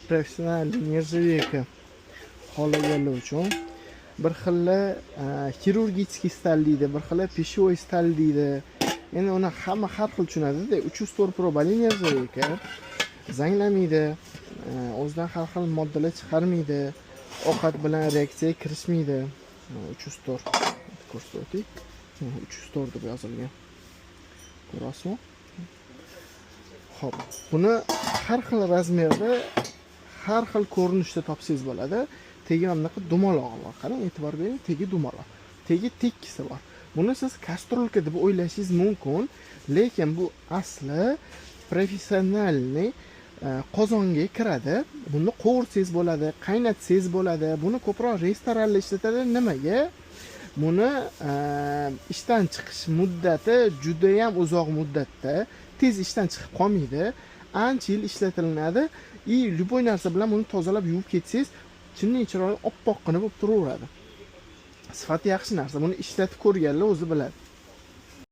professional nержавейка xohlaganlar uchun bir xilla xirurgический stol deydi, bir xilla peshvoy stol deydi. Endi uni hamma har xil tushunadi-da. 304 Pro bali nержавейка zanglamaydi, o'zidan har xil moddalar chiqarmaydi, ovqat bilan reaksiyaga kirishmaydi. 304 ko'rsatdik. 304 deb yozilgan. Ko'rasizmi? Xo'p, buni har xil razmerda, har xil ko'rinishda topsangiz bo'ladi. Tegi ham bunaqa dumalog'i bor. Qarang, e'tibor bering, tegi dumaloq. Tegi tekkisi bor. Buni siz kastrolka deb o'ylashingiz mumkin, lekin bu asli professionalniy qozonga kiradi. Buni qovursangiz bo'ladi, qaynatsangiz bo'ladi. Buni ko'proq restoranlar ishlatadi. Nimaga? Buni ishdan chiqish muddati juda ham uzoq muddatda, tez ishdan chiqib qolmaydi. Ancha yil ishlatilinadi. Любой narsa bilan buni tozalab yuvib ketsangiz, chinning chiroyli oppoqqina bo'lib turaveradi. Sifati yaxshi narsa. Buni ishlatib ko'rganlar o'zi biladi.